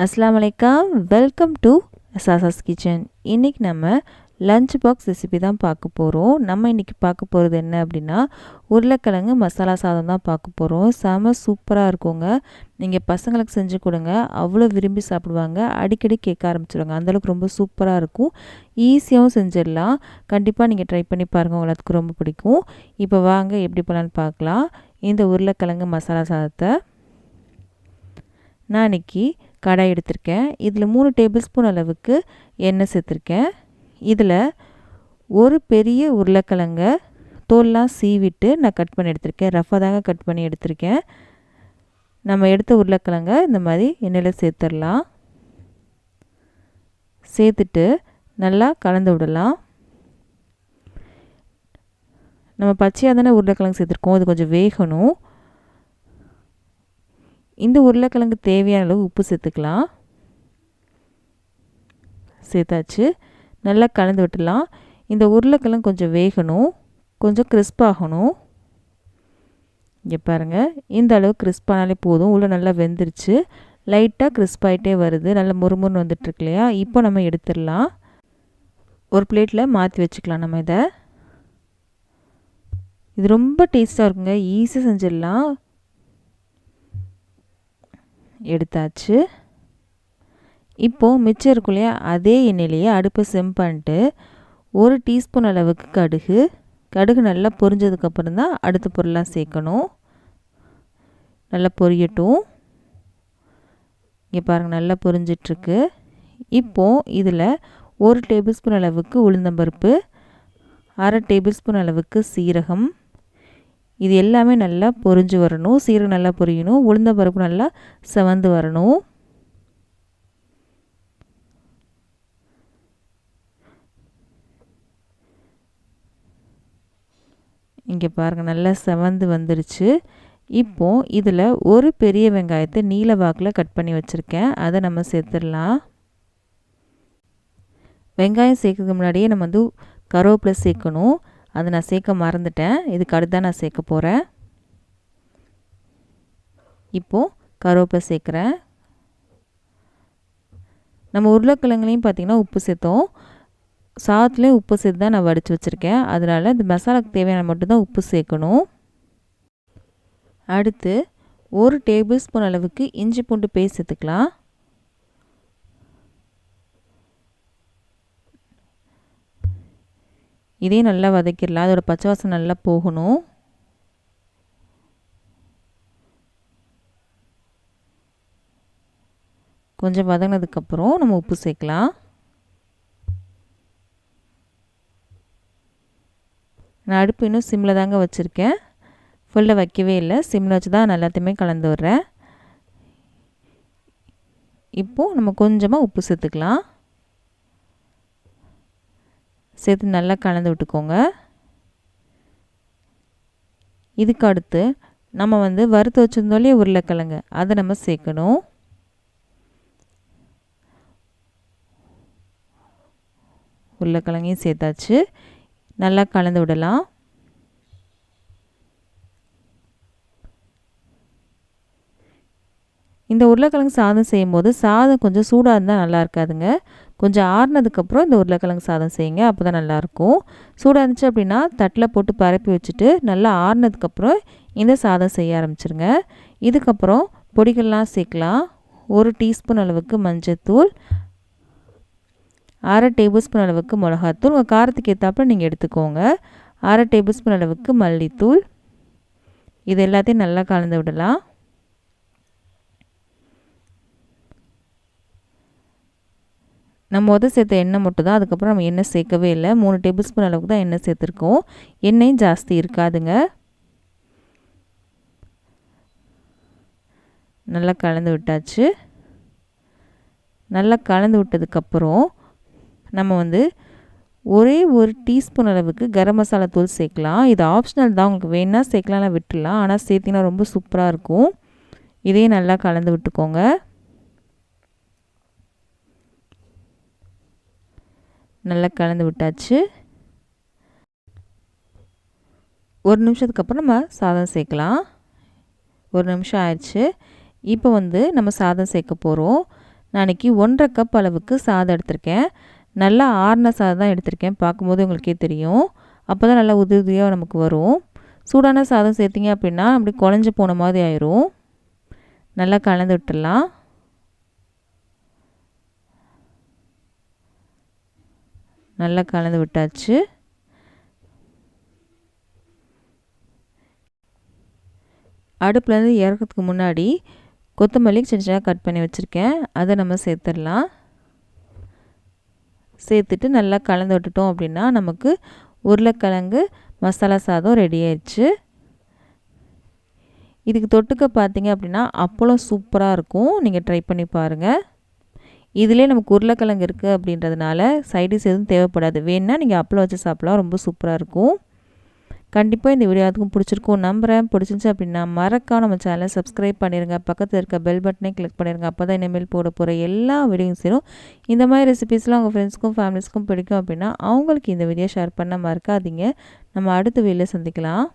அஸ்ஸலாமு அலைக்கும். Welcome to சாசாஸ் கிச்சன். இன்றைக்கி நம்ம லஞ்ச் பாக்ஸ் ரெசிபி தான் பார்க்க போகிறோம். நம்ம இன்றைக்கி பார்க்க போகிறது என்ன அப்படின்னா, உருளைக்கிழங்கு மசாலா சாதம் தான் பார்க்க போகிறோம். செம சூப்பராக இருக்குங்க. நீங்கள் பசங்களுக்கு செஞ்சு கொடுங்க, அவ்வளோ விரும்பி சாப்பிடுவாங்க. அடிக்கடி கேட்க ஆரம்பிச்சிடுவாங்க. அந்தளவுக்கு ரொம்ப சூப்பராக இருக்கும். ஈஸியாகவும் செஞ்சிடலாம். கண்டிப்பாக நீங்கள் ட்ரை பண்ணி பாருங்கள், உங்களுக்கு ரொம்ப பிடிக்கும். இப்போ வாங்க எப்படி பண்ணலான்னு பார்க்கலாம். இந்த உருளைக்கிழங்கு மசாலா சாதத்தை நான் இன்றைக்கி கடாய் எடுத்திருக்கேன். இதில் 3 டேபிள் ஸ்பூன் அளவுக்கு எண்ணெய் சேர்த்துருக்கேன். இதில் ஒரு பெரிய உருளைக்கிழங்க தோல்லாம் சீவிட்டு நான் கட் பண்ணி எடுத்திருக்கேன். ரஃபாக தாங்க கட் பண்ணி எடுத்திருக்கேன். நம்ம எடுத்த உருளைக்கிழங்க இந்த மாதிரி எண்ணெயில் சேர்த்துடலாம். சேர்த்துட்டு நல்லா கலந்து விடலாம். நம்ம பச்சையாக தானே உருளைக்கிழங்கு சேர்த்துருக்கோம், அது கொஞ்சம் வேகணும். இந்த உருளைக்கிழங்கு தேவையான அளவு உப்பு சேர்த்துக்கலாம். சேர்த்தாச்சு. நல்லா கலந்து விட்டுலாம். இந்த உருளைக்கிழங்கு கொஞ்சம் வேகணும், கொஞ்சம் கிறிஸ்பாகணும். இங்கே பாருங்கள், இந்த அளவு கிறிஸ்பானாலே போதும். உள்ளே நல்லா வெந்துருச்சு. லைட்டாக கிறிஸ்பாயிட்டே வருது, நல்லா முறுமுறுன்னு வந்துட்டுருக்கு இல்லையா. இப்போ நம்ம எடுத்துடலாம். ஒரு பிளேட்டில் மாற்றி வச்சுக்கலாம். நம்ம இது ரொம்ப டேஸ்ட்டாக இருக்குங்க, ஈஸியாக செஞ்சிடலாம். எடுத்தாச்சு. இப்போது மிச்சம் இருக்கும் இல்லையா, அதே எண்ணெயிலேயே அடுப்பை சிம் பண்ணிட்டு 1 டீஸ்பூன் அளவுக்கு கடுகு நல்லா பொரிஞ்சதுக்கப்புறம் தான் அடுத்த பொருளாக சேர்க்கணும். நல்லா பொரியட்டும். இங்கே பாருங்கள், நல்லா பொரிஞ்சிட்ருக்கு. இப்போது இதில் 1 டேபிள் ஸ்பூன் அளவுக்கு உளுந்தம்பருப்பு, 1/2 டேபிள் ஸ்பூன் அளவுக்கு சீரகம், இது எல்லாமே நல்லா பொரிஞ்சு வரணும். சீரகம் நல்லா பொரியணும், உளுந்தம்பருப்பு நல்லா செவந்து வரணும். இங்கே பாருங்கள், நல்லா செவந்து வந்துருச்சு. இப்போது இதில் ஒரு பெரிய வெங்காயத்தை நீல வாக்கில் கட் பண்ணி வச்சுருக்கேன், அதை நம்ம சேர்த்துடலாம். வெங்காயம் சேர்க்கறதுக்கு முன்னாடியே நம்ம கருவேப்பிலை சேர்க்கணும். அதை நான் சேர்க்க மறந்துட்டேன். இதுக்கு அடுத்து தான் நான் சேர்க்க போகிறேன். இப்போது கருவேப்பிலை சேர்க்குறேன். நம்ம உருளைக்கிழங்குலையும் பார்த்திங்கன்னா உப்பு சேர்த்தோம். சாதத்துலேயும் உப்பு சேர்த்து தான் நான் வடித்து வச்சுருக்கேன். அதனால் இந்த மசாலாவுக்கு தேவையான மட்டும்தான் உப்பு சேர்க்கணும். அடுத்து 1 டேபிள் ஸ்பூன் அளவுக்கு இஞ்சி பூண்டு பேஸ்ட் சேர்த்துக்கலாம். இதையும் நல்லா வதக்கிடலாம். அதோட பச்சை வாசனை நல்லா போகணும். கொஞ்சம் வதங்கினதுக்கப்புறம் நம்ம உப்பு சேர்க்கலாம். நான் அடுப்பு இன்னும் சிம்மில் தாங்க வச்சுருக்கேன், ஃபுல்லாக வைக்கவே இல்லை. சிம்மில் வச்சு தான் நான் எல்லாத்தையுமே கலந்து விட்றேன். இப்போது நம்ம கொஞ்சமாக உப்பு சேர்த்துக்கலாம். சேர்த்து நல்லா கலந்து விட்டுக்கோங்க. இதுக்கு அடுத்து நம்ம வறுத்து வச்சுருந்தோலே உருளைக்கிழங்கு, அதை நம்ம சேர்க்கணும். உருளைக்கிழங்கையும் சேர்த்தாச்சு. நல்லா கலந்து விடலாம். இந்த உருளைக்கிழங்கு சாதம் செய்யும்போது சாதம் கொஞ்சம் சூடாக இருந்தால் நல்லா இருக்காதுங்க. கொஞ்சம் ஆறுனதுக்கப்புறம் இந்த உருளைக்கிழங்கு சாதம் செய்யுங்க, அப்போ தான் நல்லாயிருக்கும். சூடாக இருந்துச்சு அப்படின்னா தட்டில் போட்டு பரப்பி வச்சுட்டு நல்லா ஆறுனதுக்கப்புறம் இந்த சாதம் செய்ய ஆரம்பிச்சிருங்க. இதுக்கப்புறம் பொடிகள்லாம் சேர்க்கலாம். 1 டீஸ்பூன் அளவுக்கு மஞ்சத்தூள், 1/2 டேபிள் ஸ்பூன் அளவுக்கு மிளகாத்தூள், உங்கள் காரத்துக்கு ஏற்றாப்புல நீங்கள் எடுத்துக்கோங்க. 1/2 டேபிள் ஸ்பூன் அளவுக்கு மல்லித்தூள். இது எல்லாத்தையும் நல்லா கலந்து விடலாம். நம்ம சேர்த்த எண்ணெய் மட்டும் தான், அதுக்கப்புறம் நம்ம எண்ணெய் சேர்க்கவே இல்லை. 3 டேபிள் ஸ்பூன் அளவுக்கு தான் எண்ணெய் சேர்த்துருக்கோம். எண்ணெயும் ஜாஸ்தி இருக்காதுங்க. நல்லா கலந்து விட்டாச்சு. நல்லா கலந்து விட்டதுக்கப்புறம் நம்ம ஒரே 1 டீஸ்பூன் அளவுக்கு கரம் மசாலா தூள் சேர்க்கலாம். இது ஆப்ஷனல் தான், உங்களுக்கு வேணா சேர்க்கலாம்னா விட்டுடலாம். ஆனால் சேர்த்திங்கன்னா ரொம்ப சூப்பராக இருக்கும். இதையும் நல்லா கலந்து விட்டுக்கோங்க. நல்லா கலந்து விட்டாச்சு. 1 நிமிஷத்துக்கு அப்புறம் நம்ம சாதம் சேர்க்கலாம். 1 நிமிஷம் ஆயிடுச்சு. இப்போ நம்ம சாதம் சேர்க்க போகிறோம். நான் இன்றைக்கி 1.5 கப் அளவுக்கு சாதம் எடுத்திருக்கேன். நல்லா ஆறின சாதம் தான் எடுத்திருக்கேன். பார்க்கும்போது உங்களுக்கே தெரியும். அப்போ தான் நல்லா உதிரியாக நமக்கு வரும். சூடான சாதம் சேர்த்திங்க அப்படின்னா அப்படி குழஞ்சி போன மாதிரி ஆயிரும். நல்லா கலந்து விட்டுடலாம். நல்லா கலந்து விட்டாச்சு. அடுப்புலேருந்து இறக்கிறதுக்கு முன்னாடி கொத்தமல்லி சின்ன சின்னதாக கட் பண்ணி வச்சுருக்கேன். அதை நம்ம சேர்த்துடலாம். சேர்த்துட்டு நல்லா கலந்து விட்டுட்டோம் அப்படின்னா நமக்கு உருளைக்கிழங்கு மசாலா சாதம் ரெடி ஆயிடுச்சு. இதுக்கு தொட்டுக்க பார்த்தீங்க அப்படின்னா அப்பளம் சூப்பராக இருக்கும். நீங்கள் ட்ரை பண்ணி பாருங்கள். இதிலே நமக்கு உருளைக்கிழங்கு இருக்குது அப்படின்றதுனால சைடிஷ் எதுவும் தேவைப்படாது. வேணுன்னா நீங்கள் அப்பளம் வச்சு சாப்பிட்லாம். ரொம்ப சூப்பராக இருக்கும். கண்டிப்பாக இந்த வீடியோ அதுக்கும் பிடிச்சிருக்கும் நம்புகிறேன். பிடிச்சிருந்துச்சு அப்படின்னா மறக்காம நம்ம சேனலை சப்ஸ்கிரைப் பண்ணிடுங்க. பக்கத்தில் இருக்க பெல் பட்டனை கிளிக் பண்ணிடுங்க. அப்போ தான் இனிமேல் போட போகிற எல்லா வீடியோவும் சேரும். இந்த மாதிரி ரெசிபீஸ்லாம் உங்கள் ஃப்ரெண்ட்ஸ்க்கும் ஃபேமிலிஸ்க்கும் பிடிக்கும் அப்படின்னா அவங்களுக்கு இந்த வீடியோ ஷேர் பண்ண மறக்காதீங்க. நம்ம அடுத்த வீடியோவில் சந்திக்கலாம்.